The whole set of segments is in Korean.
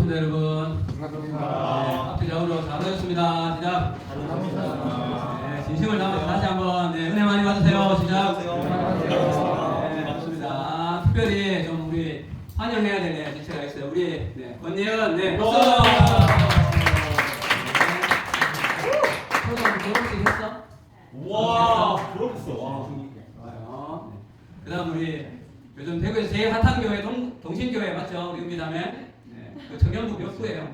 반갑습니다, 여러분. 반갑습니다. 네, 앞뒤 좌우로 잘 오셨습니다. 시작. 네, 진심을 담아서 다시 한번 은혜 많이 받으세요. 시작. 네, 반갑습니다. 특별히 좀 우리 환영해야 될 지체가 있어요. 우리 권예은, 박수. 초등학교 졸업식 했어? 와, 부럽겠어. 와. 좋아요. 그다음 우리 요즘 대구에서 제일 핫한 교회 동신교회 맞죠? 우리 은비다면 그 청년부 몇 구예요?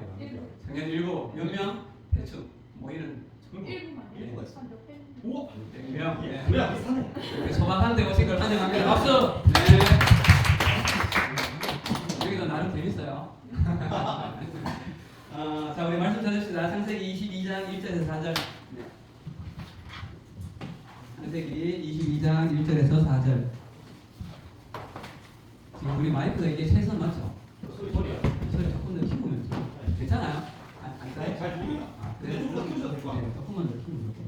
청년 1구 몇 명? 대충 모이는 1부가 있어. 우와. 100명. 네. 그래, 비슷하네. 이렇게 소박한데 오신 걸 환영합니다. 박수. 네. 여기도 나름 재밌어요. 자 우리 말씀 찾읍시다. 창세기 22장 1절에서 4절. 네. 창세기 22장 1절에서 4절. 지금 우리 마이크가 이게 최선 맞죠? 소리야. 소리 조금 더 키우면 괜찮아요? 안 네, 잘 들리나? 그래? 조금 더 키우셔도 될것 같아요. 조금만 더 키우면 좋게.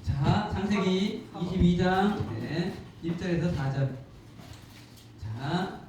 자, 창세기 22장 1절에서 4절. 자,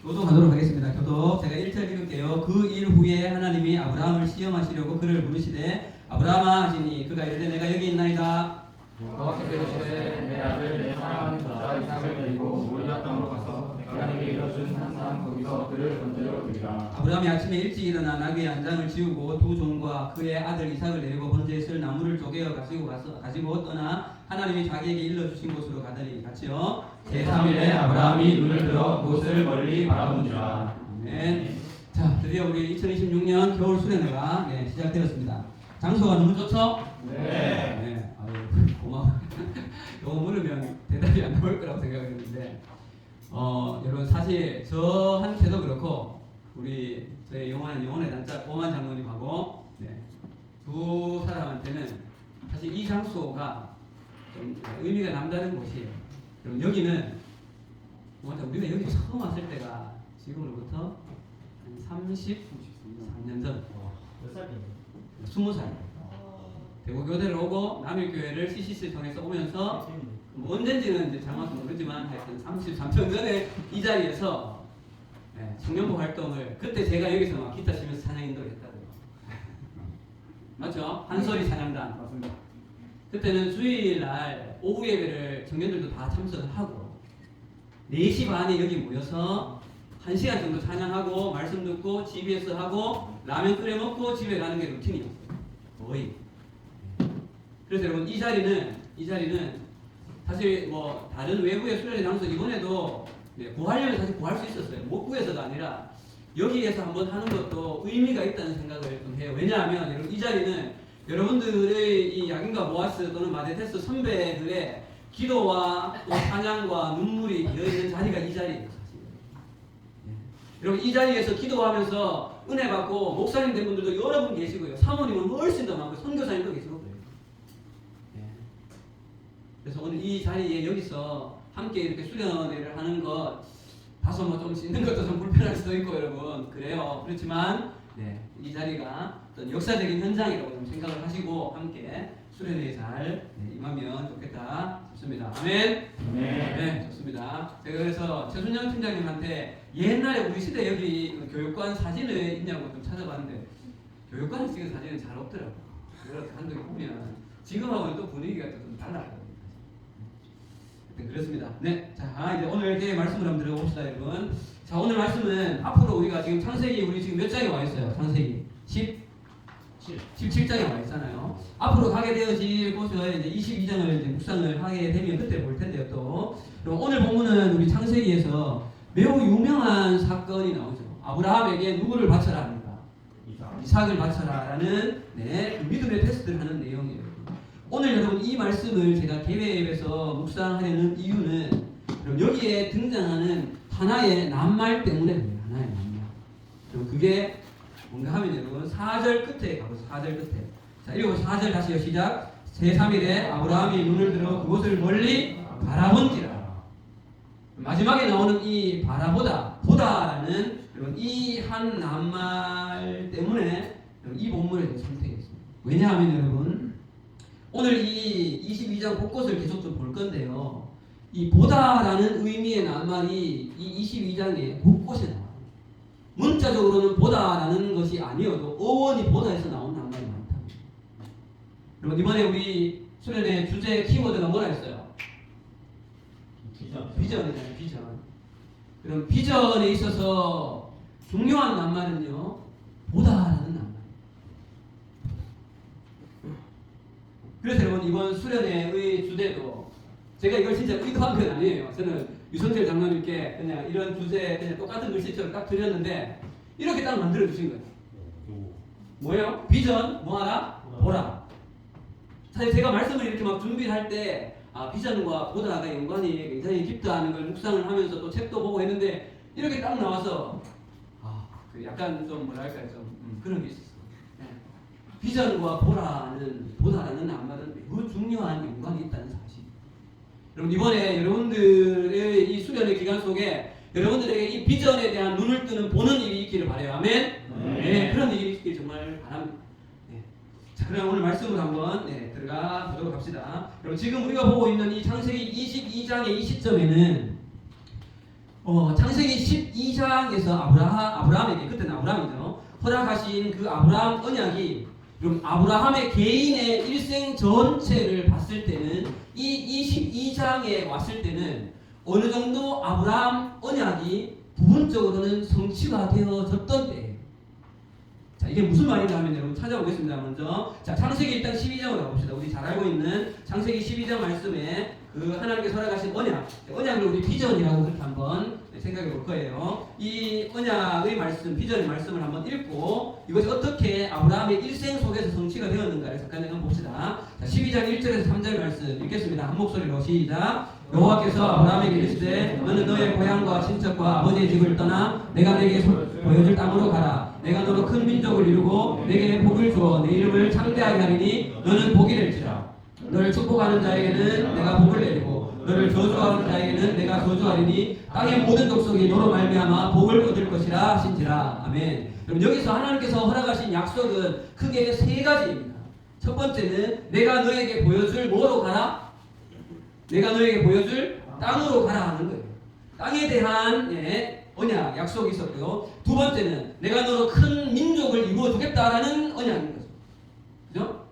교독하도록 하겠습니다. 교독. 제가 1절 읽을게요. 그 일 후에 하나님이 아브라함을 시험하시려고 그를 부르시되 아브라함아 하시니 그가 이르되 내가 여기 있나이다. 여호와께서 이르시되 내 아들 내 사랑하는 자 이삭을 데리고 모리아 땅으로 가서 내가 네게 이뤄준 한 산 거기서 그를 번제로 드리라. 아브라함이 아침에 일찍 일어나 나귀의 한 장을 지우고 두 종과 그의 아들 이삭을 데리고 번제에 쓸 나무를 쪼개어 가지고 떠나 하나님이 자기에게 일러주신 곳으로 가더니 같이요. 제3일에 아브라함이 눈을 들어 그곳을 멀리 바라본지라. 아멘. 자, 드디어 우리 2026년 겨울 수련회가 시작되었습니다. 장소가 너무 좋죠? 네. 아유, 고마워. 이거 물으면 대답이 안 나올 거라고 생각했는데, 여러분 사실 저한테도 그렇고 우리 저희 영원의 단짝 오만 장로님하고 두 사람한테는 사실 이 장소가 좀 의미가 남다른 곳이에요. 그럼 여기는 먼저 우리가 여기 처음 왔을 때가 지금으로부터 한 33년 전, 몇 살이에요? 20살. 대구 교대를 오고 남일교회를 CCC를 통해서 오면서 뭐 언젠지는 이제 정확히 모르지만 하여튼 33년 전에 이 자리에서 청년부 활동을 그때 제가 여기서 막 기타 치면서 찬양 인도를 했다고요. 맞죠? 한소리 찬양단. 맞습니다. 그때는 주일날 오후 예배를 청년들도 다 참석을 하고 4시 반에 여기 모여서 1시간 정도 찬양하고 말씀 듣고 집에서 하고 라면 끓여 먹고 집에 가는 게 루틴이었어요. 거의. 그래서 여러분 이 자리는 사실 뭐 다른 외부의 수련회 장소 이번에도 구하려면 사실 구할 수 있었어요. 못 구해서가 아니라 여기에서 한번 하는 것도 의미가 있다는 생각을 좀 해요. 왜냐하면 여러분 이 자리는 여러분들의 이 야긴과 모아스 또는 마데테스 선배들의 기도와 또 찬양과 눈물이 되어있는 자리가 이 자리예요. 사실. 여러분 이 자리에서 기도하면서 은혜 받고 목사님 된 분들도 여러 분 계시고요. 사모님은 훨씬 더 많고 선교사님도 계시고 그래요. 그래서 오늘 이 자리에 여기서 함께 이렇게 수련회를 하는 것 다소 뭐 좀 씻는 것도 좀 불편할 수도 있고 여러분 그래요. 그렇지만 이 자리가 어떤 역사적인 현장이라고 좀 생각을 하시고 함께 수련회에 잘 임하면 좋겠다 싶습니다. 아멘. 네, 좋습니다. 제가 그래서 최순영 팀장님한테 옛날에 우리 시대 여기 교육관 사진을 있냐고 좀 찾아봤는데 교육관에 찍은 사진은 잘 없더라고요. 그래서 한동에 보면 지금하고는 또 분위기가 좀 달라요. 그렇습니다. 네, 자 이제 오늘 이렇게 말씀을 한번 들어봅시다, 여러분. 자 오늘 말씀은 앞으로 우리가 지금 창세기 우리 지금 몇 장에 와 있어요? 창세기 17장에 와 있잖아요. 앞으로 가게 되어질 곳을 이제 22장을 이제 묵상을 하게 되면 그때 볼 텐데요. 또 그럼 오늘 본문은 우리 창세기에서 매우 유명한 사건이 나오죠. 아브라함에게 누구를 바쳐라 합니까? 이삭을 바쳐라라는 그 믿음의 테스트를 하는 내용이에요. 오늘 여러분 이 말씀을 제가 개회에서 묵상하려는 이유는 여기에 등장하는 하나의 낱말 때문에 그래요. 하나의 낱말. 그럼 그게 뭔가 하면 여러분 4절 끝에 가보세요. 4절 끝에. 자 읽어보세요. 4절 다시요. 시작. 제3일에 아브라함이 눈을 들어 그곳을 멀리 바라본지라. 마지막에 나오는 이 보다라는 이 한 낱말 때문에 이 본문을 선택했습니다. 왜냐하면 여러분 오늘 이 22장 곳곳을 계속 좀 볼 건데요. 이 보다라는 의미의 낱말이 이 22장에 곳곳에 나와요. 문자 문자적으로는 보다라는 것이 아니어도 어원이 보다에서 나온 낱말이 많다. 그리고 이번에 우리 수련의 주제 키워드가 뭐라 했어요? 비전이잖아요. 비전. 그럼 비전에 있어서 중요한 낱말은요, 보다라는 낱말. 그래서 여러분 이번 수련회의 주제도 제가 이걸 진짜 의도한 건 아니에요. 저는 유성철 장로님께 그냥 이런 주제 그냥 똑같은 글씨처럼 딱 드렸는데 이렇게 딱 만들어 주신 거예요. 뭐예요? 비전 뭐하라? 보라. 사실 제가 말씀을 이렇게 막 준비할 때 비전과 보다가 연관이 굉장히 깊다는 걸 묵상을 하면서 또 책도 보고 했는데 이렇게 딱 나와서 그 약간 좀 뭐랄까 좀 그런 게 있었어요. 네. 비전과 보다라는 낱말은 매우 중요한 연관이 있다는 사실. 여러분 이번에 여러분들의 이 수련의 기간 속에 여러분들에게 이 비전에 대한 눈을 뜨는 보는 일이 있기를 바라요. 아멘. 네, 그런 일이 있기를 정말 바랍니다. 네. 자, 그럼 오늘 말씀을 한번 들어가 보도록 합시다. 여러분 지금 우리가 보고 있는 이 창세기 22장의 이 시점에는 창세기 12장에서 아브라함에게 그때는 아브라함이죠. 허락하신 그 아브라함 언약이 그럼 아브라함의 개인의 일생 전체를 봤을 때는 이 22장에 왔을 때는 어느 정도 아브라함 언약이 부분적으로는 성취가 되어졌던 때예요. 자, 이게 무슨 말인가 하면 여러분 찾아보겠습니다. 먼저 자, 창세기 일단 12장으로 가봅시다. 우리 잘 알고 있는 창세기 12장 말씀에 그 하나님께서 허락하신 언약을 우리 비전이라고 그렇게 한번 생각해 볼 거예요. 이 언약의 말씀, 비전의 말씀을 한번 읽고 이것이 어떻게 아브라함의 일생 속에서 성취가 되었는가를 잠깐 한번 봅시다. 자, 12장 1절에서 3절 말씀 읽겠습니다. 한 목소리로 시작. 여호와께서 아브라함에게 이르시되 너는 너의 고향과 친척과 아버지의 집을 떠나 내가 내게 보여줄 땅으로 가라. 내가 너로 큰 민족을 이루고 내게 복을 주어 내 이름을 창대하게 하리니 너는 복이 될지라. 너를 축복하는 자에게는 내가 복을 내리고 너를 저주하는 자에게는 내가 저주하리니 땅의 모든 족속이 너로 말미암아 복을 얻을 것이라 하신지라. 아멘. 그럼 여기서 하나님께서 허락하신 약속은 크게 세 가지입니다. 첫 번째는 내가 너에게 보여줄 뭐로 가라? 내가 너에게 보여줄 땅으로 가라 하는 거예요. 땅에 대한 언약, 약속이 있었고요. 두 번째는 내가 너로 큰 민족을 이루어 주겠다라는 언약인 거죠. 그죠?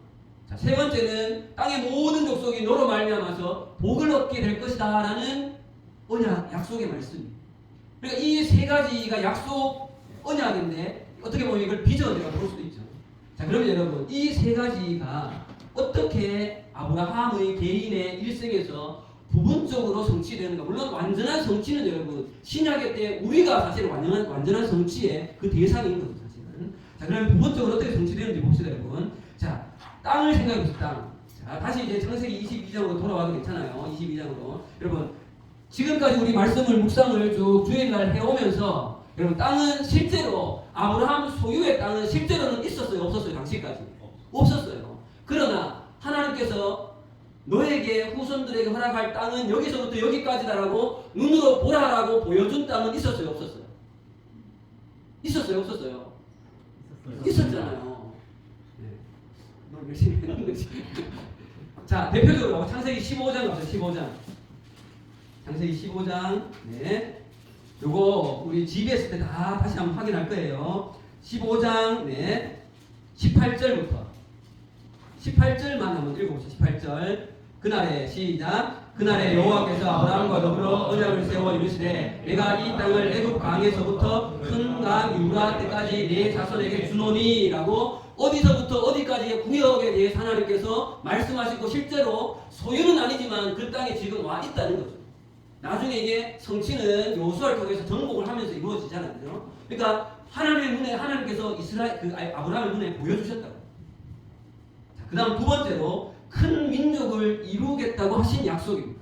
자, 세 번째는 땅의 모든 족속이 너로 말미암아서 복을 얻게 될 것이다라는 언약, 약속의 말씀입니다. 그러니까 이 세 가지가 약속 언약인데 어떻게 보면 이걸 비전이라고 볼 수도 있죠. 자, 그러면 여러분 이 세 가지가 어떻게 아브라함의 개인의 일생에서 부분적으로 성취되는가? 물론 완전한 성취는 여러분 신약의 때 우리가 사실 완전한 성취의 그 대상인 거죠, 사실은. 자, 그러면 부분적으로 어떻게 성취되는지 봅시다, 여러분. 자, 땅을 생각해 보세요, 땅. 자, 다시 이제 창세기 22장으로 돌아와도 괜찮아요. 22장으로. 여러분, 지금까지 우리 말씀을 묵상을 쭉 주일날 해오면서 여러분 땅은 실제로 아브라함 소유의 땅은 실제로는 있었어요, 없었어요, 당시까지? 없었어요. 그러나 하나님께서 너에게 후손들에게 허락할 땅은 여기서부터 여기까지다라고 눈으로 보라라고 보여준 땅은 있었어요, 없었어요? 있었어요, 없었어요? 있었잖아요. 네. 너무 열심히 했는 거지. 자, 대표적으로 창세기 15장 가보세요. 15장. 창세기 15장. 네. 요거 우리 집에 있을 때 다 다시 한번 확인할 거예요. 15장. 네. 18절부터. 18절만 한번 읽어보시죠. 18절. 그날에 시작. 그날에 여호와께서 아브라함과 더불어 언약을 세워 이르시되 내가 이 땅을 애굽 강에서부터 큰 강 유라 때까지 내 자손에게 주노니라고 어디서부터 어디까지의 구역에 대해서 하나님께서 말씀하시고 실제로 소유는 아니지만 그 땅에 지금 와 있다는 거죠. 나중에 이게 성취는 여호수아를 통해서 정복을 하면서 이루어지잖아요. 그러니까 하나님의 눈에 하나님께서 아브라함의 눈에 보여주셨다고. 그 다음 두 번째로 큰 민족을 이루겠다고 하신 약속입니다.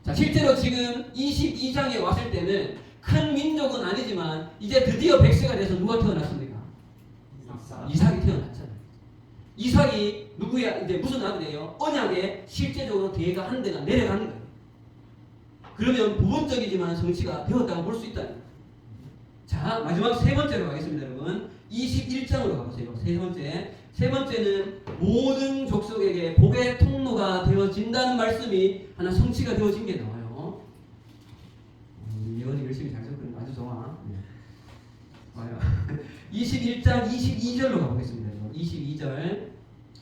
자, 실제로 지금 22장에 왔을 때는 큰 민족은 아니지만 이제 드디어 100세가 돼서 누가 태어났습니까? 이삭이 태어났잖아요. 이삭이 누구야? 이제 무슨 아들이에요? 언약에 실제적으로 대가 한 대가 내려가는 거예요. 그러면 부분적이지만 성취가 되었다고 볼 수 있다는 거예요. 자, 마지막 세 번째로 가겠습니다, 여러분. 21장으로 가보세요. 세 번째는 모든 족속에게 복의 통로가 되어진다는 말씀이 하나 성취가 되어진 게 나와요. 예언이 열심히 잘 적거든요. 아주 좋아. 네. 와요. 21장 22절로 가보겠습니다. 22절.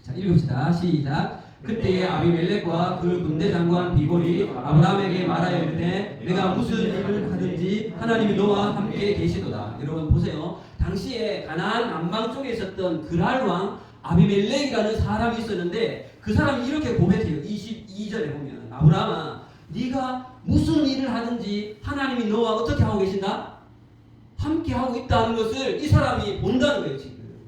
자, 읽읍시다. 시작. 그때에 아비멜렉과 그 군대 장관 비볼이 아브라함에게 말하여 이르되 내가 무슨 일을 하든지 하나님이 너와 함께 계시도다. 여러분 보세요. 당시에 가나안 남방 쪽에 있었던 그랄 왕 아비멜렉이라는 사람이 있었는데 그 사람이 이렇게 고백해요. 22절에 보면 아브라함아 네가 무슨 일을 하든지 하나님이 너와 어떻게 하고 계신다? 함께 하고 있다는 것을 이 사람이 본다는 거예요. 지금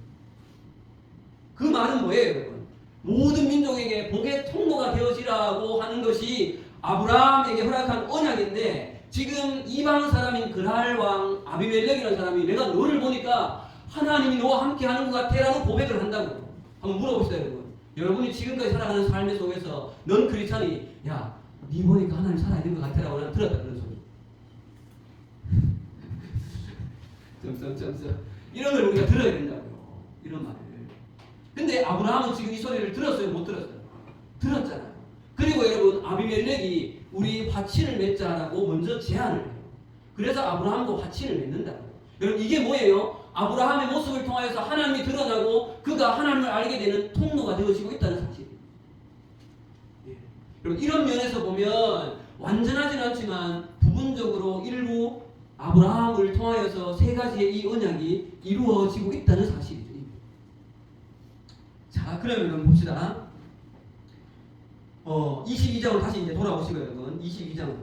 그 말은 뭐예요, 여러분? 모든 민족에게 복의 통로가 되어지라고 하는 것이 아브라함에게 허락한 언약인데 지금 이방 사람인 그랄 왕 아비멜렉이라는 사람이 내가 너를 보니까 하나님이 너와 함께 하는 것 같아 라는 고백을 한다고. 한번 물어봅시다, 여러분. 여러분이 지금까지 살아가는 삶의 속에서 넌 크리스찬이 야, 네 보니까 하나님 살아있는 것 같아 라고 난 들었다 그런 소리. 이런 걸 우리가 들어야 된다고요. 이런 말을. 근데 아브라함은 지금 이 소리를 들었어요? 못 들었어요? 들었잖아요. 그리고 여러분 아비멜렉이 우리 화친을 맺자라고 먼저 제안을 해요. 그래서 아브라함도 화친을 맺는다고요. 여러분 이게 뭐예요? 아브라함의 모습을 통하여서 하나님이 드러나고 그가 하나님을 알게 되는 통로가 되어지고 있다는 사실이에요. 예. 여러분 이런 면에서 보면 완전하진 않지만 부분적으로 일부 아브라함을 통하여서 세 가지의 이 언약이 이루어지고 있다는 사실이죠. 자, 그러면 봅시다. 22장으로 다시 이제 돌아오시고요, 여러분. 22장.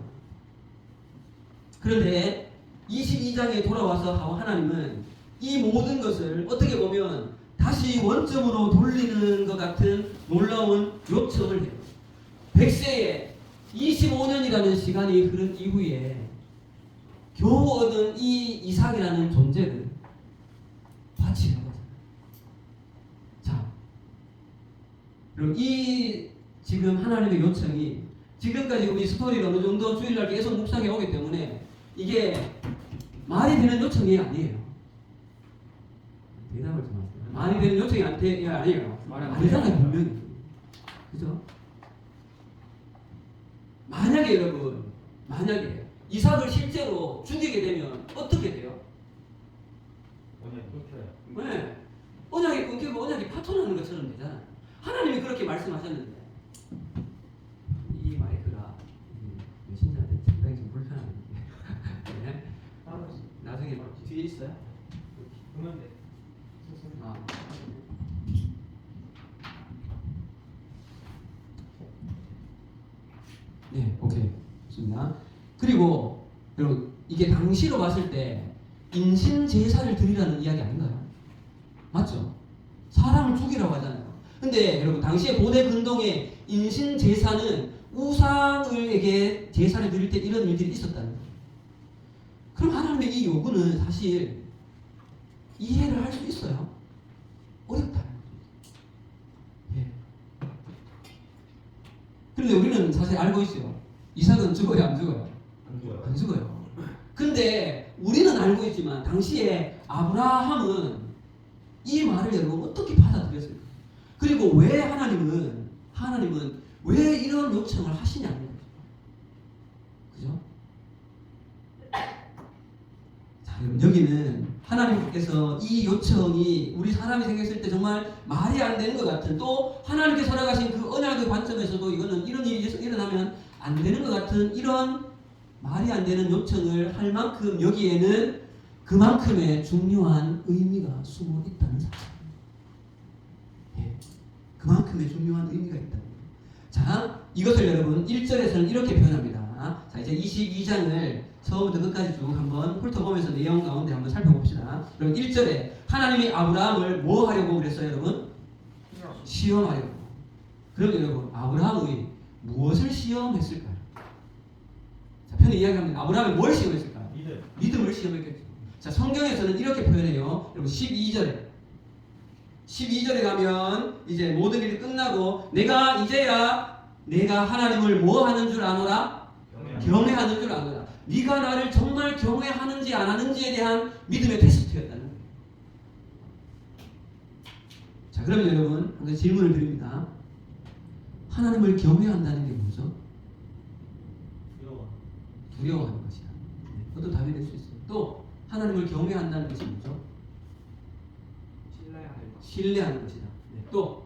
그런데 22장에 돌아와서 하나님은 이 모든 것을 어떻게 보면 다시 원점으로 돌리는 것 같은 놀라운 요청을 해요. 100세에 25년이라는 시간이 흐른 이후에 겨우 얻은 이 이삭이라는 존재를 바치는 거죠. 자, 그럼 이 지금 하나님의 요청이 지금까지 우리 스토리를 어느 정도 주일날 계속 묵상해 오기 때문에 이게 말이 되는 요청이 아니에요. 대답을 좀 하세요. 말이 되는 요청이 아니에요. 아니잖아요, 분명히. 그죠? 만약에 여러분, 만약에 이삭을 실제로 죽이게 되면 어떻게 돼요? 언약이 끊겨요. 네. 언약이 끊기고 언약이 파토나는 것처럼 되잖아요. 하나님이 그렇게 말씀하셨는데 이 마이크가 신자한테 상당히 좀 불편한데 네. 나중에 뒤에 있어요? 그런데 아. 네, 오케이. 좋습니다. 그리고 여러분 이게 당시로 봤을 때 인신 제사를 드리라는 이야기 아닌가요? 맞죠? 사람을 죽이라고 하잖아요. 근데 여러분 당시에 고대 근동에 인신 제사는 우상에게 제사를 드릴 때 이런 일들이 있었다는 거예요. 그럼 하나님의 이 요구는 사실 이해를 할 수 있어요? 어렵다. 예. 그런데 우리는 사실 알고 있어요. 이삭은 죽어요, 안 죽어요? 안 좋아요. 안 죽어요. 근데 우리는 알고 있지만 당시에 아브라함은 이 말을 여러분 어떻게 받아들였을까? 그리고 왜 하나님은 왜 이런 요청을 하시냐는 거죠. 그죠? 자, 여러분 여기는 하나님께서 이 요청이 우리 사람이 생겼을 때 정말 말이 안 되는 것 같은 또 하나님께서 허락하신 그 언약의 관점에서도 이거는 이런 일이 일어나면 안 되는 것 같은 이런 말이 안 되는 요청을 할 만큼 여기에는 그만큼의 중요한 의미가 숨어 있다는 사실. 예. 그만큼의 중요한 의미가 있다는 거예요. 자, 이것을 여러분 1절에서는 이렇게 표현합니다. 자, 이제 22장을 처음부터 끝까지 쭉 한번 훑어보면서 내용 가운데 한번 살펴봅시다. 여러분 1절에 하나님이 아브라함을 뭐 하려고 그랬어요, 여러분? 시험하려고. 그럼 여러분 아브라함이 무엇을 시험했을까요? 자, 편히 이야기하면 아브라함이 뭘 시험했을까요? 믿음을 시험했겠죠. 자, 성경에서는 이렇게 표현해요. 여러분 12절에 가면 이제 모든 일이 끝나고 내가 이제야 내가 하나님을 뭐 하는 줄 아노라? 경외하는 줄 아노라. 네가 나를 정말 경외하는지 안 하는지에 대한 믿음의 테스트였다는 거예요. 자, 그러면 여러분 한 가지 질문을 드립니다. 하나님을 경외한다는 게 뭐죠? 두려워하는 것이다. 네, 그것도 답이 될 수 있어요. 또 하나님을 경외한다는 것이 뭐죠? 신뢰하는 것이다. 네, 또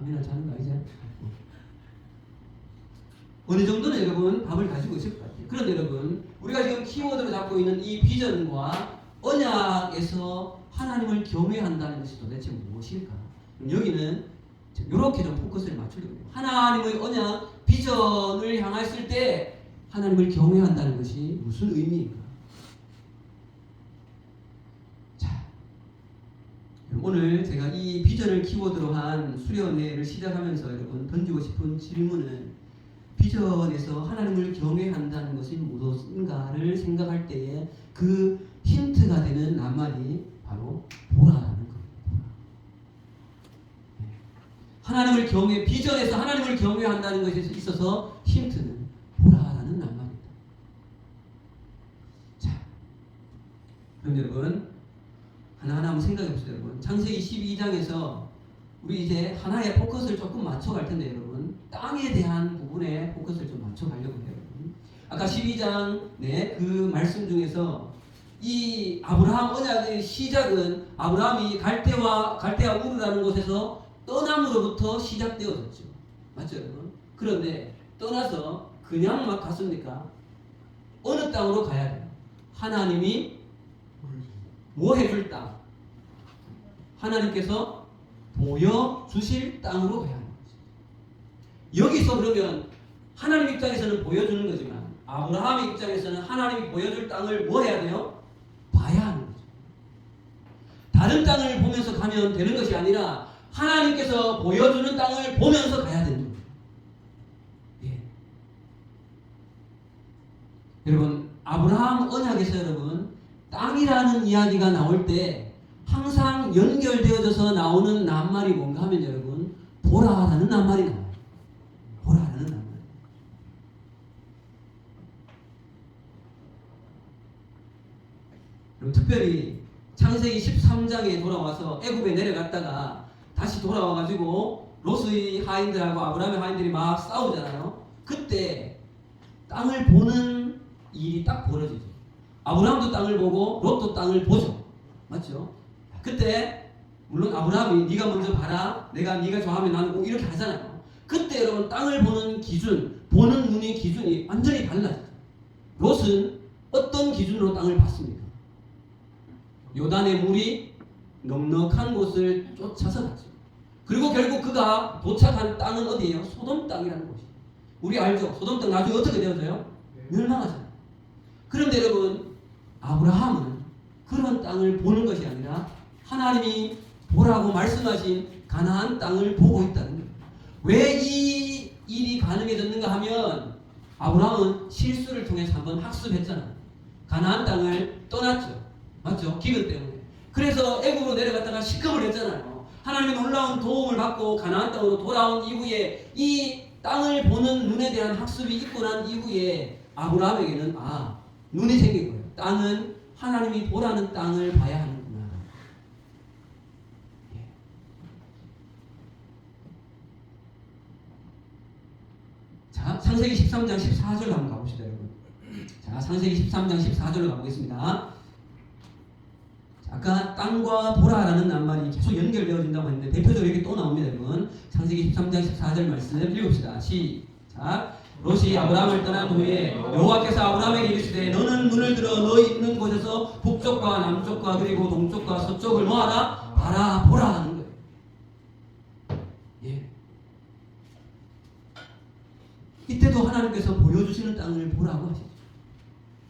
아멘을 자는 거 아니죠? 어느 정도는 여러분 답을 가지고 있을 것 같아요. 그런데 여러분 우리가 지금 키워드로 잡고 있는 이 비전과 언약에서 하나님을 경외한다는 것이 도대체 무엇일까? 여기는 이렇게 좀 포커스를 맞추려고 해요. 하나님의 언약, 비전을 향했을 때 하나님을 경외한다는 것이 무슨 의미인가? 자, 오늘 제가 이 비전을 키워드로 한 수련회를 시작하면서 여러분 던지고 싶은 질문은 비전에서 하나님을 경외한다는 것이 무엇인가를 생각할 때에 그 힌트가 되는 낱말이 바로 보라라는 겁니다. 하나님을 경외, 비전에서 하나님을 경외한다는 것에 있어서 힌트는 보라라는 낱말입니다. 자, 그럼 여러분 하나하나 한번 생각해 보세요. 여러분 창세기 12장에서 우리 이제 하나의 포커스를 조금 맞춰갈 텐데 여러분 땅에 대한 부분에 포커스를 좀 맞춰가려고 해요. 여러분. 아까 12장 그 말씀 중에서 이 아브라함 언약의 시작은 아브라함이 갈대아 우르라는 곳에서 떠남으로부터 시작되어졌죠. 맞죠 여러분? 그런데 떠나서 그냥 막 갔습니까? 어느 땅으로 가야 돼요? 하나님이 뭐 해줄 땅? 하나님께서 보여주실 땅으로 가야 하는 거죠. 여기서 그러면 하나님 입장에서는 보여주는 거지만 아브라함의 입장에서는 하나님이 보여줄 땅을 뭐 해야 돼요? 봐야 하는 거죠. 다른 땅을 보면서 가면 되는 것이 아니라 하나님께서 보여주는 땅을 보면서 가야 되는 거예요. 예. 여러분 아브라함 언약에서 여러분 땅이라는 이야기가 나올 때 항상 연결되어져서 나오는 낱말이 뭔가 하면 여러분 보라라는 낱말이 나와요. 보라라는 낱말. 그리고 특별히 창세기 13장에 돌아와서 애굽에 내려갔다가 다시 돌아와가지고 롯의 하인들하고 아브라함의 하인들이 막 싸우잖아요. 그때 땅을 보는 일이 딱 벌어지죠. 아브라함도 땅을 보고 롯도 땅을 보죠. 맞죠? 그때 물론 아브라함이 네가 먼저 봐라, 네가 좋아하면 나는 꼭 이렇게 하잖아요. 그때 여러분 땅을 보는 기준, 보는 눈의 기준이 완전히 달라져요. 롯은 어떤 기준으로 땅을 봤습니까? 요단의 물이 넉넉한 곳을 쫓아서 갔죠. 그리고 결국 그가 도착한 땅은 어디예요? 소돔 땅이라는 곳이에요. 우리 알죠? 소돔 땅 나중에 어떻게 되어져요? 멸망하잖아요. 그런데 여러분 아브라함은 그런 땅을 보는 것이 아니라 하나님이 보라고 말씀하신 가나안 땅을 보고 있다는 거예요. 왜 이 일이 가능해졌는가 하면 아브라함은 실수를 통해서 한번 학습했잖아요. 가나안 땅을 떠났죠. 맞죠? 기근 때문에. 그래서 애굽으로 내려갔다가 식겁을 했잖아요. 하나님의 놀라운 도움을 받고 가나안 땅으로 돌아온 이후에 이 땅을 보는 눈에 대한 학습이 있고 난 이후에 아브라함에게는 눈이 생긴 거예요. 땅은 하나님이 보라는 땅을 봐야 하는구나. 예. 자, 창세기 13장 14절 한번 가봅시다, 여러분. 자, 창세기 13장 14절로 가보겠습니다. 아까 땅과 보라라는 낱말이 계속 연결되어진다고 했는데 대표적으로 이렇게 또 나옵니다, 여러분. 창세기 13장 14절 말씀 읽읍시다. 시작. 롯이 아브라함을 떠난 후에 여호와께서 아브라함에게 이르시되 너는 눈을 들어 너 있는 곳에서 북쪽과 남쪽과 그리고 동쪽과 서쪽을 뭐하라? 봐라 보라 하는 거예요. 예. 이때도 하나님께서 보여주시는 땅을 보라고 하시죠.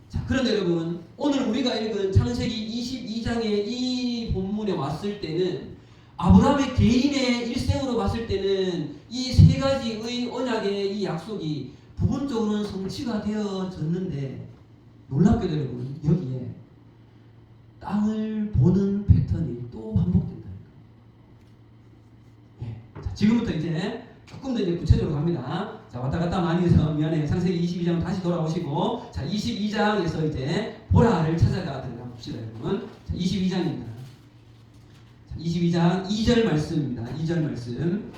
자, 그런데 여러분 오늘 우리가 읽은 창세기 22장의 이 본문에 왔을 때는 아브라함의 개인의 일생으로 봤을 때는 이 세 가지의 언약의 이 약속이 부분적으로는 성취가 되어졌는데 놀랍게도 여러분 여기에 땅을 보는 패턴이 또 반복된다. 예. 자, 지금부터 이제 조금 더 이제 구체적으로 갑니다. 자, 왔다 갔다 많이 해서 미안해요. 창세기 22장 다시 돌아오시고, 자, 22장에서 이제 보라를 찾아가 들어가 봅시다, 여러분. 자, 22장입니다. 자, 22장 2절 말씀입니다. 2절 말씀.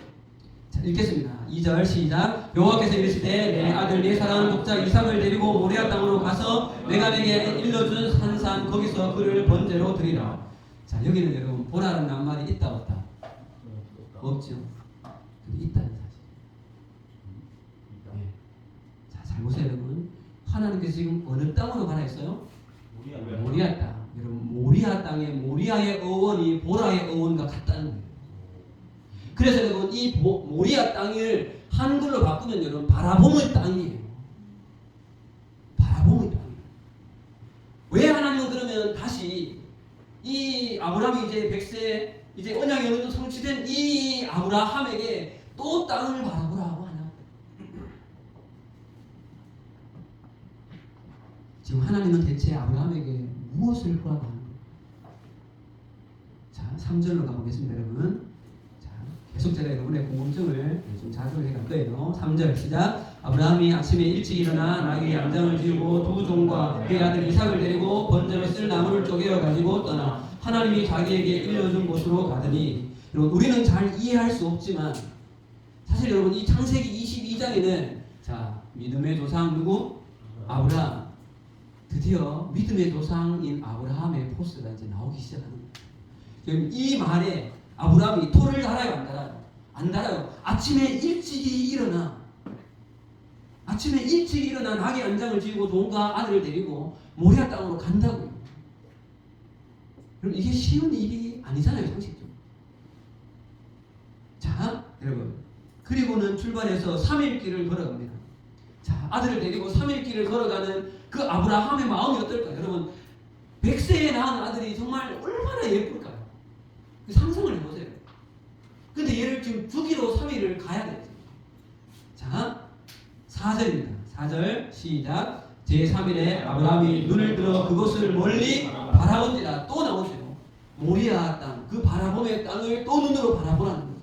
자, 읽겠습니다. 2절 시작. 여호와께서 이르시되 내 아들 내 사랑하는 독자 이삭을 데리고 모리아 땅으로 가서 내가 내게 일러준 산산 거기서 그를 번제로 드리라. 자, 여기는 여러분 보라는 낱말이 있다 없다? 없죠. 근데 있다는 사실. 예. 자, 잘 보세요 여러분. 하나님께서 지금 어느 땅으로 가라 했어요? 모리아 땅. 여러분 모리아 땅에 모리아의 어원이 보라의 어원과 같다는 거예요. 그래서 여러분 이 모리아 땅을 한글로 바꾸면 여러분 바라봄의 땅이에요. 바라봄의 땅이에요. 왜 하나님은 그러면 다시 이 아브라함이 이제 100세 이제 언약이 어느 정도 성취된 이 아브라함에게 또 땅을 바라보라고 하냐? 지금 하나님은 대체 아브라함에게 무엇을 허락하는 거예요? 자, 3절로 가보겠습니다, 여러분. 자, 계속 제가 여러분의 궁금증을 좀 자극을 해갈 거예요. 3절 시작. 아브라함이 아침에 일찍 일어나 나귀 양장을 지우고 두 종과 그의 아들 이삭을 데리고 번제로 쓸 나무를 쪼개어 가지고 떠나 하나님이 자기에게 일러준 곳으로 가더니, 여러분 우리는 잘 이해할 수 없지만 사실 여러분 이 창세기 22장에는 자 믿음의 조상 누구? 아브라함. 드디어 믿음의 조상인 아브라함의 포스가 이제 나오기 시작하는 거예요. 지금 이 말에 아브라함이 토를 달아요, 안 달아요? 안 달아요. 아침에 일찍이 일어나 나귀 안장을 지우고 종과 아들을 데리고 모리아 땅으로 간다고요. 그럼 이게 쉬운 일이 아니잖아요, 상식적으로. 자, 여러분. 그리고는 출발해서 3일 길을 걸어갑니다. 자, 아들을 데리고 3일 길을 걸어가는 그 아브라함의 마음이 어떨까요? 여러분, 100세에 낳은 아들이 정말 얼마나 예쁠까요? 상상을 해보세요. 근데 얘를 지금 주기로 3일을 가야 돼요. 자, 4절입니다. 4절 시작. 제3일에 아브라함이 눈을 들어 그곳을 멀리 바라본지라. 또 나오세요. 모리아 땅, 그 바라봄의 땅을 또 눈으로 바라보라는 거예요.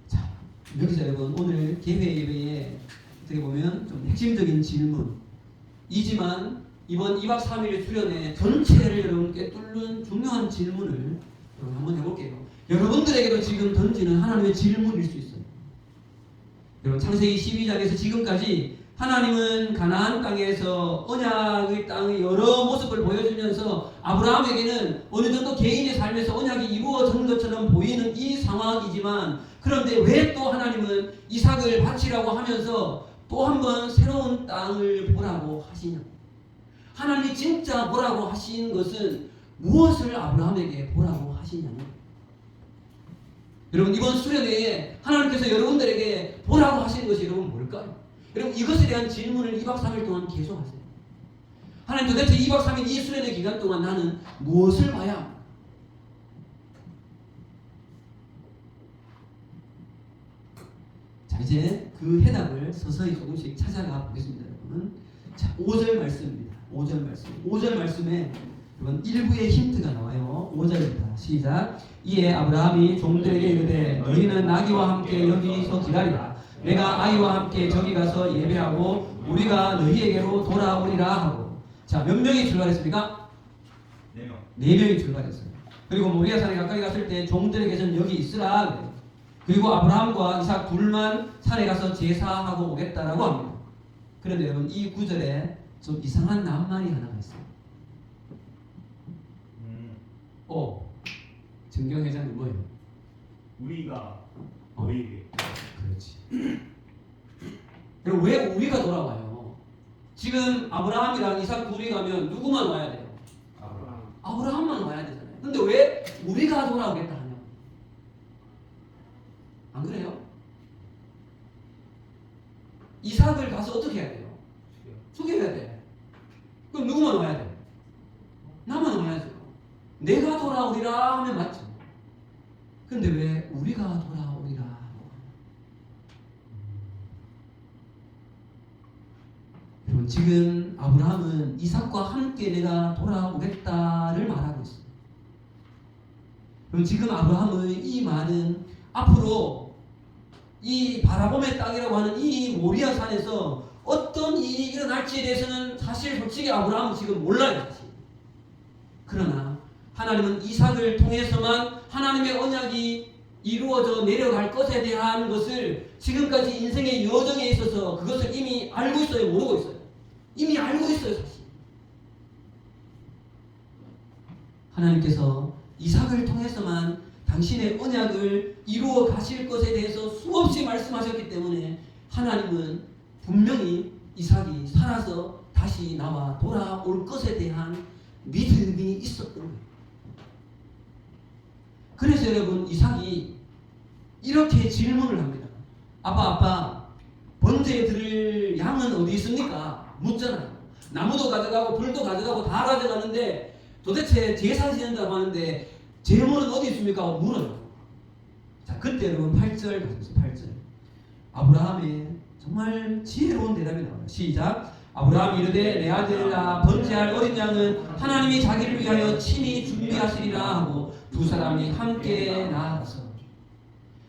자, 여기서 여러분 오늘 개회 예배에 어떻게 보면 좀 핵심적인 질문이지만 이번 2박 3일의 수련회 전체를 여러분께 뚫는 중요한 질문을 여러분 한번 해볼게요. 여러분들에게도 지금 던지는 하나님의 질문일 수 있어요. 여러분 창세기 12장에서 지금까지 하나님은 가나안 땅에서 언약의 땅의 여러 모습을 보여주면서 아브라함에게는 어느 정도 개인의 삶에서 언약이 이루어진 것처럼 보이는 이 상황이지만, 그런데 왜 또 하나님은 이삭을 바치라고 하면서 또 한 번 새로운 땅을 보라고 하시냐? 하나님이 진짜 보라고 하신 것은 무엇을 아브라함에게 보라고 하시냐면, 여러분 이번 수련회에 하나님께서 여러분들에게 보라고 하시는 것이 여러분 뭘까요? 여러분 이것에 대한 질문을 2박 3일 동안 계속 하세요. 하나님 도대체 2박 3일 이 수련회 기간 동안 나는 무엇을 봐야 합니까? 자, 이제 그 해답을 서서히 조금씩 찾아가 보겠습니다, 여러분. 자, 5절 말씀입니다. 5절 말씀에 여러분 일부의 힌트가 나와요. 5절입니다. 시작. 이에 아브라함이 종들에게 이르되 너희는 나귀와 함께 여기서 기다리라. 내가 아이와 함께 저기 가서 예배하고 우리가 너희에게로 돌아오리라 하고. 자, 몇 명이 출발했습니까? 4명. 4명이 출발했어요. 그리고 모리아산에 가까이 갔을 때 종들에게는 여기 있으라 그래요. 그리고 아브라함과 이삭 둘만 산에 가서 제사하고 오겠다라고 합니다. 그런데 여러분 이 구절에 좀 이상한 낱말이 하나가 있어요. 정경 회장님 뭐예요? 우리가 너희에게. 그렇지. 그럼 왜 우리가 돌아와요? 지금 아브라함이랑 이삭 둘이 가면 누구만 와야 돼요? 아브라함만 와야 되잖아요. 근데 왜 우리가 돌아오겠다 하냐? 안 그래요? 이삭을 가서 어떻게 해야 돼요? 죽여야 돼. 그럼 누구만 와야 돼? 나만 와야죠. 내가 돌아오리라 하면 맞죠. 근데 왜 우리가 돌아오리라 하고? 여러분 지금 아브라함은 이삭과 함께 내가 돌아오겠다를 말하고 있어요. 그럼 지금 아브라함의 이 말은 앞으로 이 바라봄의 땅이라고 하는 이 모리아 산에서 어떤 일이 일어날지에 대해서는 사실 솔직히 아브라함은 지금 몰라요. 사실. 그러나 하나님은 이삭을 통해서만 하나님의 언약이 이루어져 내려갈 것에 대한 것을 지금까지 인생의 여정에 있어서 그것을 이미 알고 있어요? 모르고 있어요? 이미 알고 있어요, 사실. 하나님께서 이삭을 통해서만 당신의 언약을 이루어 가실 것에 대해서 수없이 말씀하셨기 때문에 하나님은 분명히 이삭이 살아서 다시 나와 돌아올 것에 대한 믿음이 있었던 거예요. 그래서 여러분, 이삭이 이렇게 질문을 합니다. 아빠, 번제에 드릴 양은 어디 있습니까? 묻잖아요. 나무도 가져가고 불도 가져가고 다 가져가는데 도대체 제사 지낸다고 하는데 제물은 어디 있습니까? 물어요. 자, 그때 여러분 8절 보세요. 8절. 아브라함의 정말 지혜로운 대답이 나와요. 시작. 아브라함이 이르되 내 아들아 번제할 어린 양은 하나님이 자기를 위하여 친히 준비하시리라 하고 두 사람이 함께 나아가서.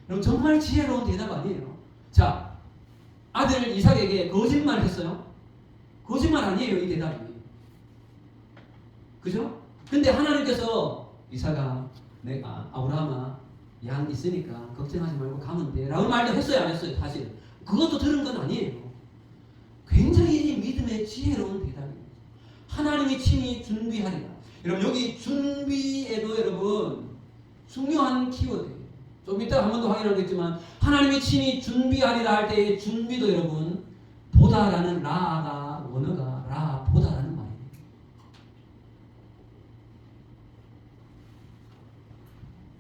여러분 정말 지혜로운 대답 아니에요. 자, 아들 이삭에게 거짓말 했어요? 거짓말 아니에요, 이 대답이. 그죠? 근데 하나님께서 이삭아, 아브라함아, 양 있으니까 걱정하지 말고 가면 돼 라고 말도 했어요, 안 했어요? 사실 그것도 들은 건 아니에요. 굉장히 믿음의 지혜로운 대답입니다. 하나님이 친히 준비하리라. 여러분 여기 준비에도 여러분 중요한 키워드예요. 좀 이따가 한 번 더 확인하겠지만 하나님이 친히 준비하리라 할 때의 준비도 여러분 보다라는 라가 원어가 라 보다라는 말이에요.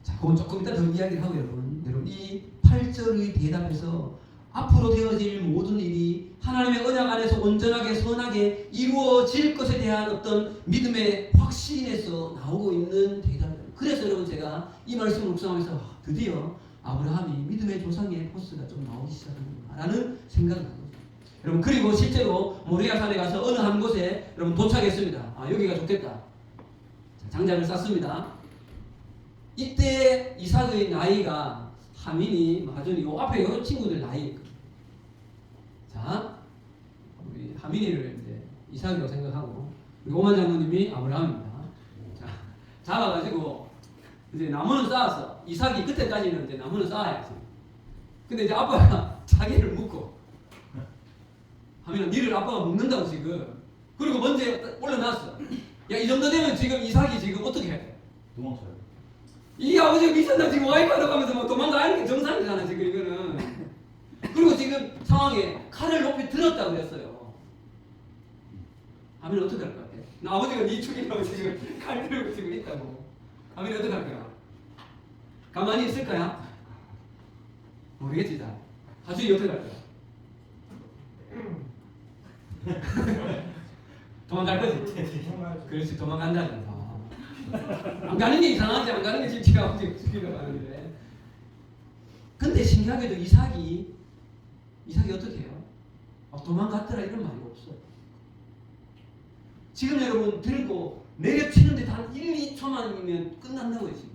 자, 그건 조금 이따 더 이야기를 하고 여러분 이 8절의 대답에서 앞으로 되어질 모든 일이 하나님의 언약 안에서 온전하게 선하게 이루어질 것에 대한 어떤 믿음의 확신에서 나오고 있는 대답이에요. 그래서 여러분 제가 이 말씀을 묵상하면서 드디어 아브라함이 믿음의 조상의 포스가 좀 나오기 시작하는구나라는 생각을 하거든요. 여러분 그리고 실제로 모리아산에 가서 어느 한 곳에 여러분 도착했습니다. 여기가 좋겠다. 자, 장작을 쌌습니다. 이때 이삭의 나이가 하민이, 마존이 요 앞에 여러 친구들 나이. 자, 우리 하민이를 이제 이삭이라고 생각하고 우리 오만 장로님이 아브라함입니다. 자, 잡아가지고 이제 나무는 쌓았어. 이삭이 그때까지는 이제 나무는 쌓아야지. 근데 이제 아빠가 자기를 묶고 하민아 니를 아빠가 묶는다고 지금. 그리고 먼저 올려놨어. 야, 이 정도 되면 지금 이삭이 지금 어떻게 해야 돼? 도망쳐요. 이 아버지가 미쳤나 지금 와이프하러 가면서 막 도망가는 게 정상이잖아 지금 이거는. 그리고 지금 상황에 칼을 높이 들었다고 그랬어요. 하민이 어떻게 할 것 같아? 나 아버지가 네 죽이라고 지금 칼 들고 지금 있다고. 하민이 어떻게 할 거야? 가만히 있을 거야? 모르겠지 다. 하준이 어떻게 할 거야? 도망갈 거지? 그렇지 도망간다잖아. 안 가는 게 이상하지. 안 가는 게 지금 제가 아버지가 죽이려고 하는데. 근데 신기하게도 이삭이 어떻게 해요? 도망갔더라 이런 말이 없어요. 지금 여러분 들고 내려치는데 단 1, 2초만이면 끝난다고요 지금.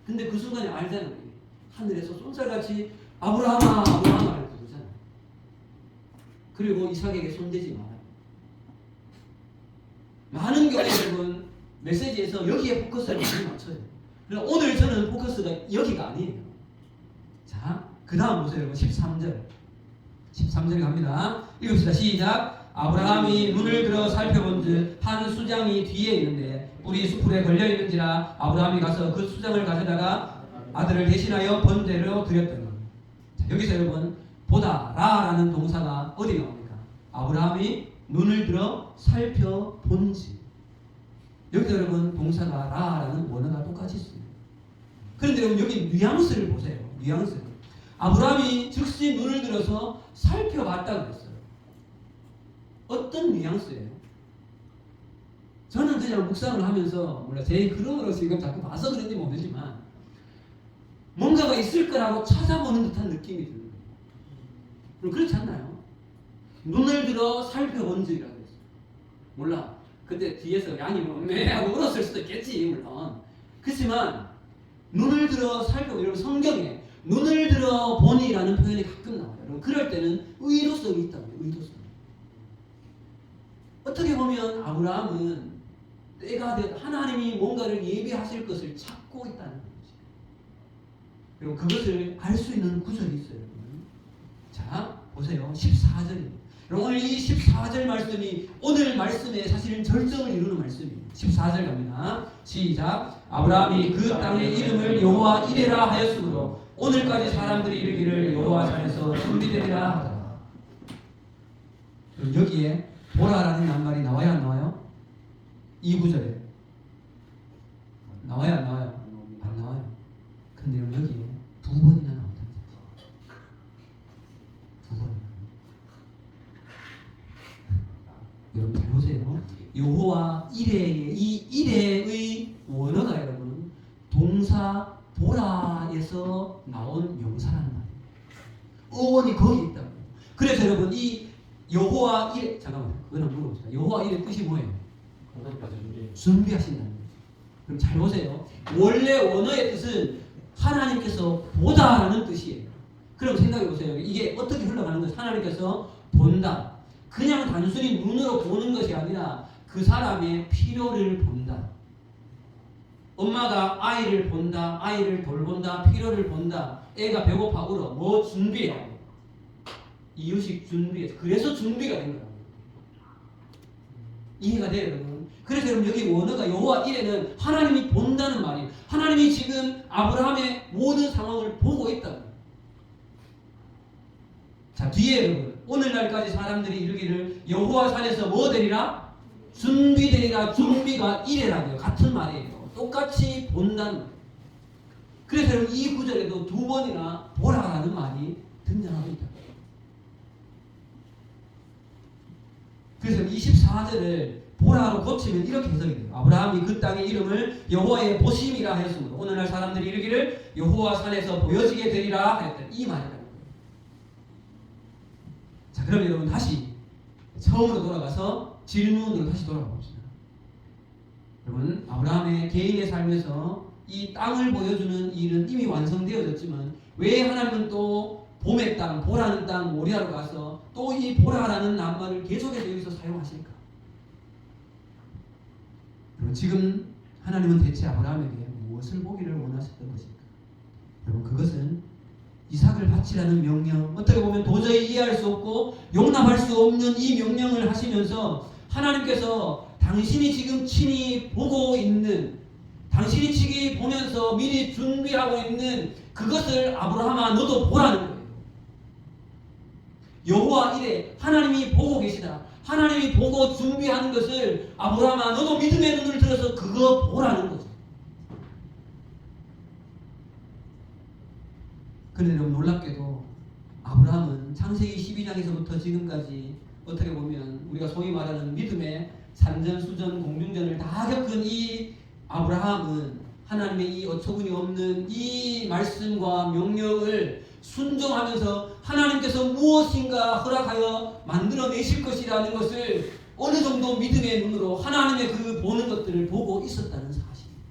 근데 그 순간에 알잖아요. 하늘에서 쏜살같이 아브라함아 아브라함아 이렇게 부르잖아요. 그리고 이삭에게 손대지 말아요. 많은 경우에 여러분 메시지에서 여기에 포커스를 많이 맞춰요. 그러나 오늘 저는 포커스가 여기가 아니에요. 자, 그 다음 보세요 여러분. 13절 갑니다. 읽읍시다. 시작. 아브라함이 눈을 들어 살펴본즉 한 수장이 뒤에 있는데 뿔이 수풀에 걸려있는지라 아브라함이 가서 그 수장을 가져다가 아들을 대신하여 번제로 드렸더니. 자, 여기서 여러분 보다라라는 동사가 어디 나옵니까? 아브라함이 눈을 들어 살펴본지. 여기서 여러분 동사가 라라는 원어가 똑같이 있습니다. 그런데 여러분 여기 뉘앙스를 보세요. 뉘앙스. 아브라함이 즉시 눈을 들어서 살펴봤다고 했어요. 어떤 뉘앙스예요? 저는 그냥 묵상을 하면서 몰라 제 흐름으로 지금 자꾸 봐서 그런지 모르지만 뭔가가 있을 거라고 찾아보는 듯한 느낌이 드는 거예요. 그럼 그렇지 않나요? 눈을 들어 살펴본지라고 했어요. 몰라. 그때 뒤에서 양이 매하고 울었을 수도 있겠지 물론. 그렇지만 눈을 들어 살펴보고 여러분 성경에 눈을 들어 보니라는 표현이 가끔 나와요. 여러분 그럴 때는 의도성이 있다고요. 의도성. 어떻게 보면 아브라함은 때가 돼 하나님이 뭔가를 예비하실 것을 찾고 있다는 거죠. 그리고 그것을 알 수 있는 구절이 있어요. 여러분. 자 보세요. 14절입니다. 여러분 오늘 이 14절 말씀이 오늘 말씀의 사실은 절정을 이루는 말씀이에요. 14절 갑니다. 시작. 아브라함이 그 땅의 이름을 여호와 이레라 하였으므로 오늘까지 사람들이 이르기를 여호와 산에서 준비되리라 하더라. 여기에 보라라는 낱말이 나와야 안 나와요? 이 구절에 나와야 안 나와요? 안 나와요. 근데 여기에 두 번이나 나온다. 두 번. 여러분 잘 보세요. 여호와 이레의 이 이레의 원어가 여러분 동사 보라에서 나온 명사라는 말이에요. 어원이 거기 있다고. 그래서 여러분 이 여호와 이레 잠깐만 그거는 물어봅시다. 여호와 이레 뜻이 뭐예요? 준비하신다는 거예요. 그럼 잘 보세요. 원래 원어의 뜻은 하나님께서 보다라는 뜻이에요. 그럼 생각해 보세요. 이게 어떻게 흘러가는 것이 하나님께서 본다. 그냥 단순히 눈으로 보는 것이 아니라 그 사람의 필요를 본다. 엄마가 아이를 본다, 아이를 돌본다, 필요를 본다. 애가 배고파 울어. 뭐 준비해? 이유식 준비해. 그래서 준비가 된 거야. 이해가 돼요, 여러분? 그래서 여러분 여기 원어가 여호와 이레는 하나님이 본다는 말이에요. 하나님이 지금 아브라함의 모든 상황을 보고 있다. 자 뒤에 여러분 오늘날까지 사람들이 이르기를 여호와 산에서 뭐 되리라? 준비되리라. 준비가 이레라고요. 같은 말이에요. 똑같이 본다는 말이에요. 그래서 여러분 이 구절에도 두 번이나 보라라는 말이 등장하고 있다. 그래서 24절을 보라로 고치면 이렇게 해석이 돼요. 아브라함이 그 땅의 이름을 여호와의 보심이라 하였으므로 오늘날 사람들이 이르기를 여호와 산에서 보여지게 되리라 하였다. 이 말이다. 자, 그럼 여러분 다시 처음으로 돌아가서 질문으로 다시 돌아가 봅시다. 여러분 아브라함의 개인의 삶에서 이 땅을 보여주는 일은 이미 완성되어졌지만 왜 하나님은 또 봄의 땅, 보라는 땅 모리아로 가서 또 이 보라라는 낱말을 계속해서 여기서 사용하실까? 여러분 지금 하나님은 대체 아브라함에게 무엇을 보기를 원하셨던 것일까? 여러분 그것은 이삭을 바치라는 명령, 어떻게 보면 도저히 이해할 수 없고 용납할 수 없는 이 명령을 하시면서 하나님께서 당신이 지금 친히 보고 있는, 당신이 지금 보면서 미리 준비하고 있는 그것을 아브라함아 너도 보라는 거예요. 여호와 이레 하나님이 보고 계시다. 하나님이 보고 준비하는 것을 아브라함아 너도 믿음의 눈을 들어서 그거 보라는 거죠. 그런데 너무 놀랍게도 아브라함은 창세기 12장에서부터 지금까지 어떻게 보면 우리가 소위 말하는 믿음의 산전수전 공중전을 다 겪은 이 아브라함은 하나님의 이 어처구니 없는 이 말씀과 명령을 순종하면서 하나님께서 무엇인가 허락하여 만들어내실 것이라는 것을 어느 정도 믿음의 눈으로 하나님의 그 보는 것들을 보고 있었다는 사실입니다.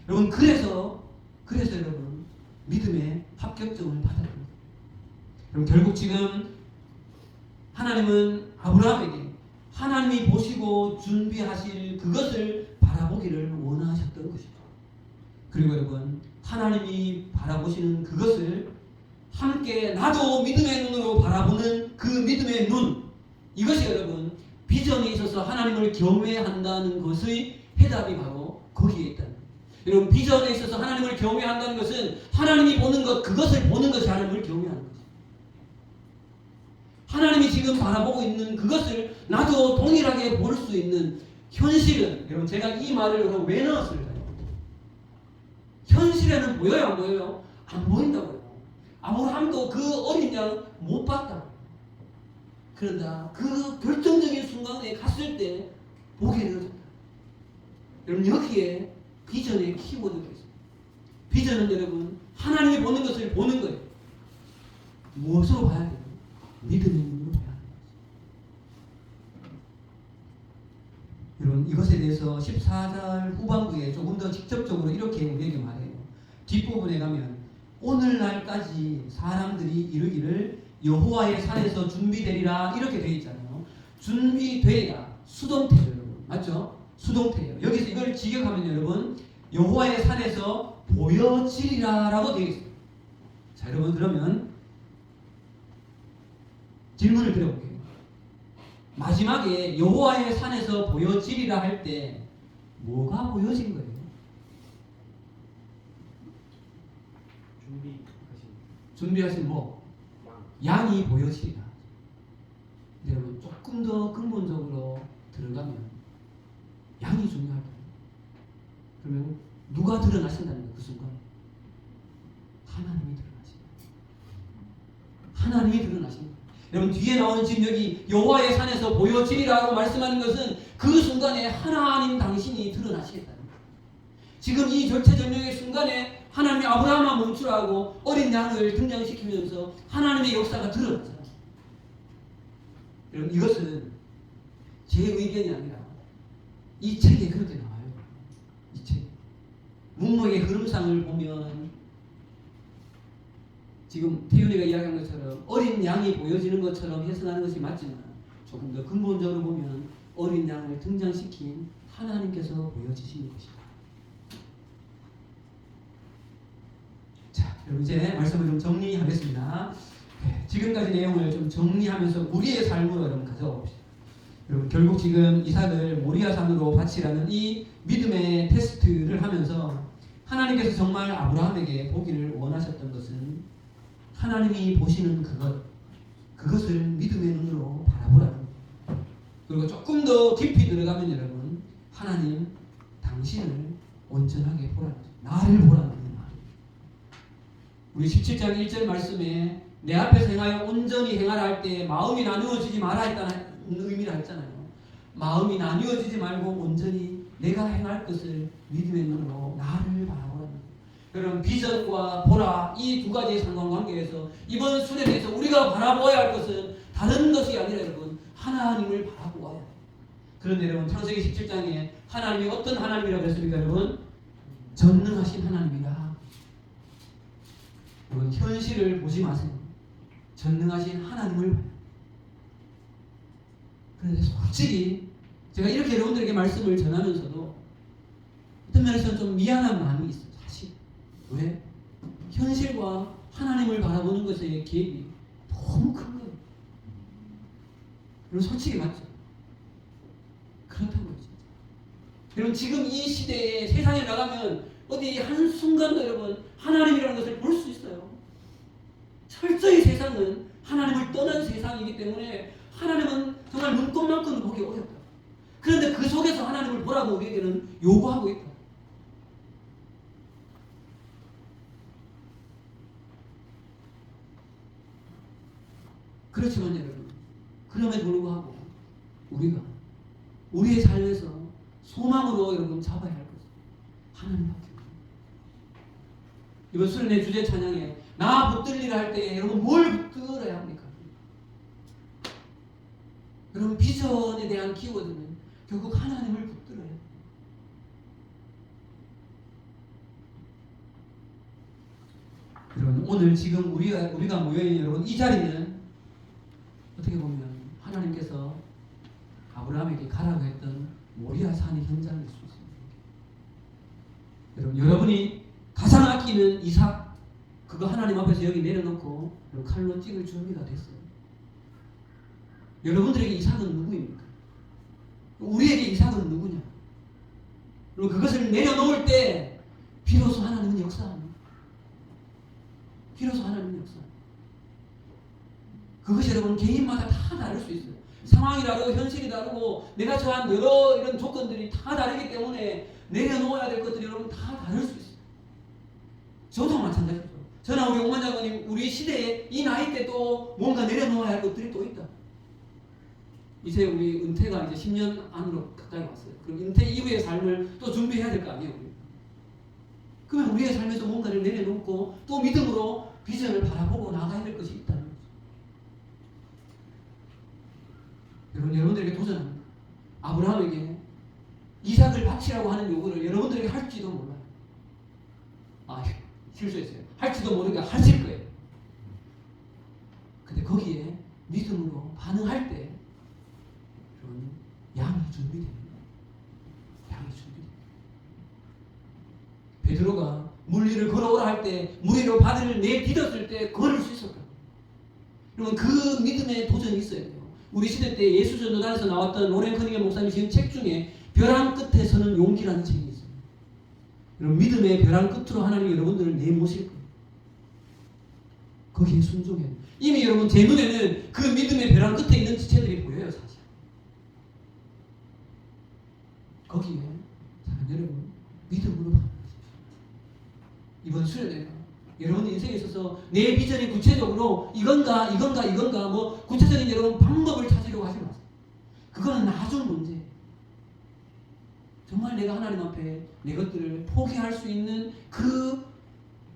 여러분 그래서 여러분 믿음의 합격점을 받았습니다. 그럼 결국 지금 하나님은 아브라함에게 하나님이 보시고 준비하실 그것을 바라보기를 원하셨던 것이죠. 그리고 여러분 하나님이 바라보시는 그것을 함께 나도 믿음의 눈으로 바라보는 그 믿음의 눈, 이것이 여러분 비전에 있어서 하나님을 경외한다는 것의 해답이 바로 거기에 있다. 여러분 비전에 있어서 하나님을 경외한다는 것은 하나님이 보는 것, 그것을 보는 것이 하나님을 경외하는 것이죠. 하나님이 지금 바라보고 있는 그것을 나도 동일하게 볼 수 있는 현실은, 여러분 제가 이 말을 여러분 왜 넣었을까요? 현실에는 보여요 안 보여요? 안 보인다고요. 아브라함도 그 어린 양 못 봤다. 그런다 그 결정적인 순간에 갔을 때 보게 되어졌다. 여러분 여기에 비전의 키워드가 있습니다. 비전은 여러분 하나님이 보는 것을 보는 거예요. 무엇으로 봐야 돼요? 믿음의 눈으로 봐야 돼요. 여러분 이것에 대해서 14절 후반부에 조금 더 직접적으로 이렇게 우리에게 말해요. 뒷부분에 가면 오늘날까지 사람들이 이르기를 여호와의 산에서 준비되리라 이렇게 되어 있잖아요. 준비되리라 수동태예요, 여러분. 맞죠? 수동태예요. 여기서 이걸 직역하면 여러분 여호와의 산에서 보여지리라라고 되어 있어요. 자, 여러분 그러면 질문을 드려볼게요. 마지막에 여호와의 산에서 보여지리라 할 때 뭐가 보여진 거예요? 준비하신 뭐? 양이 보여지리라. 여러분 조금 더 근본적으로 들어가면 양이 중요하다. 그러면 누가 드러나신다는 거예요? 그 순간 하나님이 드러나신다. 하나님이 드러나신다. 여러분 뒤에 나오는 지금 여기 여호와의 산에서 보여지리라고 말씀하는 것은 그 순간에 하나님 당신이 드러나시겠다는 거예요. 지금 이 절체절명의 순간에 하나님이 아브라함아 멈추라고 어린 양을 등장시키면서 하나님의 역사가 드러나잖아요. 여러분 이것은 제 의견이 아니라 이 책에 그렇게 나와요. 이 책. 문맥의 흐름상을 보면 지금 태윤이가 이야기한 것처럼 어린 양이 보여지는 것처럼 해석하는 것이 맞지만 조금 더 근본적으로 보면 어린 양을 등장시킨 하나님께서 보여지시는 것이다. 자, 여러분 이제 말씀을 좀 정리하겠습니다. 지금까지 내용을 좀 정리하면서 우리의 삶으로 여러분 가져가 봅시다. 여러분 결국 지금 이삭을 모리아산으로 바치라는 이 믿음의 테스트를 하면서 하나님께서 정말 아브라함에게 보기를 원하셨던 것은 하나님이 보시는 그것을 믿음의 눈으로 바라보라는 거예요. 그리고 조금 더 깊이 들어가면 여러분 하나님 당신을 온전하게 보라는 거예요. 나를 보라는 거예요. 우리 17장 1절 말씀에 내 앞에서 행하여 온전히 행하라 할 때 마음이 나누어지지 마라 했다는 의미라 했잖아요. 마음이 나누어지지 말고 온전히 내가 행할 것을 믿음의 눈으로 나를 바라보라는 거예요. 여러분 비전과 보라 이 두 가지의 상관관계에서 이번 수련회에서 우리가 바라보아야 할 것은 다른 것이 아니라 여러분 하나님을 바라보아야 해요. 그런데 여러분 창세기 17장에 하나님이 어떤 하나님이라고 했습니까 여러분? 전능하신 하나님이라. 여러분 현실을 보지 마세요. 전능하신 하나님을 봐요. 그런데 솔직히 제가 이렇게 여러분들에게 말씀을 전하면서도 어떤 면에서는 좀 미안한 마음이 있어요. 사실 왜? 현실과 하나님을 바라보는 것의 갭이 너무 큰 거예요. 여러분 솔직히 맞죠? 그렇다는 거죠. 여러분 지금 이 시대에 세상에 나가면 어디 한순간도 여러분 하나님이라는 것을 볼 수 있어요. 철저히 세상은 하나님을 떠난 세상이기 때문에 하나님은 정말 눈꼽만큼 보기 어렵다. 그런데 그 속에서 하나님을 보라고 우리에게는 요구하고 있다. 그렇지만 여러분 그럼에도 불구하고 우리가 우리의 삶에서 소망으로 여러분 잡아야 할 것은 하나님밖에 없습니다. 이번 수련회 주제 찬양에 나 붙들리라 할 때에 여러분 뭘 붙들어야 합니까? 여러분 비전에 대한 키워드는 결국 하나님을 붙들어야 해요. 여러분 오늘 지금 우리가 모여있는 여러분 이 자리는 어떻게 보면 하나님께서 아브라함에게 가라고 했던 모리아 산의 현장일 수 있습니다. 여러분 여러분이 가장 아끼는 이삭 그거 하나님 앞에서 여기 내려놓고 칼로 찍을 준비가 됐어요. 여러분들에게 이삭은 누구입니까? 우리에게 이삭은 누구냐? 그리고 그것을 내려놓을 때 비로소 하나님은 역사합니다. 비로소 하나님은 역사합니다. 그것이 여러분 개인마다 다 다를 수 있어요. 상황이 다르고 현실이 다르고 내가 처한 여러 이런 조건들이 다 다르기 때문에 내려놓아야 될 것들이 여러분 다 다를 수 있어요. 저도 마찬가지죠. 저나 우리 옥만 장로님 우리 시대에 이 나이 때 또 뭔가 내려놓아야 할 것들이 또 있다. 이제 우리 은퇴가 이제 10년 안으로 가까이 왔어요. 그럼 은퇴 이후의 삶을 또 준비해야 될 거 아니에요. 우리. 그러면 우리의 삶에서 뭔가를 내려놓고 또 믿음으로 비전을 바라보고 나가야 될 것이 있다는 거죠. 여러분들에게 도전합니다. 아브라함에게 이삭을 바치라고 하는 요구를 여러분들에게 할지도 몰라요. 실수했어요. 할지도 모르게 하실 거예요. 근데 거기에 믿음으로 반응할 때 여러분 양이 준비됩니다. 양이 준비됩니다. 베드로가 물 위를 걸어오라 할 때 물 위로 바다를 내디뎠을 때 걸을 수 있었다. 여러분 그 믿음의 도전이 있어야 돼요. 우리 시대 때 예수 전도단에서 나왔던 로렌 커닝엄 목사님이 지은 책 중에 벼랑 끝에 서는 용기라는 책이 있어요. 여러분 믿음의 벼랑 끝으로 하나님이 여러분들을 내모실 거예요. 거기에 순종해야 돼요. 이미 여러분 제 눈에는 그 믿음의 벼랑 끝에 있는 지체들이 보여요. 사실 거기에 사랑하는 여러분 믿음으로 바라보십시오. 이번 수련회가 여러분 인생에 있어서 내 비전이 구체적으로 이건가 뭐 구체적인 여러분 방법을 찾으려고 하지 마세요. 그거는 나중 문제예요. 정말 내가 하나님 앞에 내 것들을 포기할 수 있는 그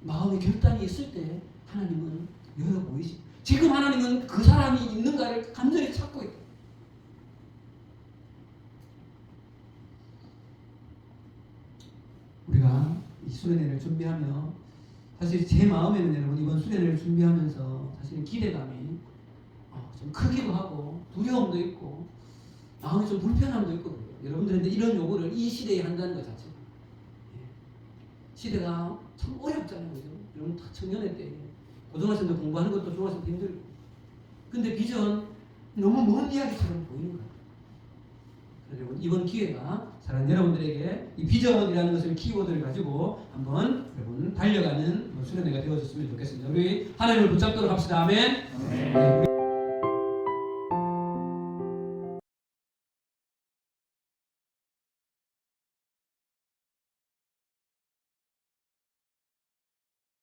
마음의 결단이 있을 때 하나님은 열어 보이시. 지금 하나님은 그 사람이 있는가를 간절히 찾고 있다. 우리가 이 수련회를 준비하며 사실 제 마음에는 여러분 이번 수련회를 준비하면서 사실 기대감이 좀 크기도 하고 두려움도 있고 마음에 좀 불편함도 있거든요. 여러분들한테 이런 요구를 이 시대에 한다는 것 자체가 시대가 참 어렵잖아요. 그죠? 여러분 다 청년회 때 고등학생들 공부하는 것도 중학생 때 힘들고 근데 비전 너무 먼 이야기처럼 보이는 거예요. 여러분 이번 기회가 사랑하는 여러분들에게 이 비전이라는 것을 키워드를 가지고 한번 여러분 달려가는 수련회가 되어줬으면 좋겠습니다. 우리 하나님을 붙잡도록 합시다. 아멘. 아멘.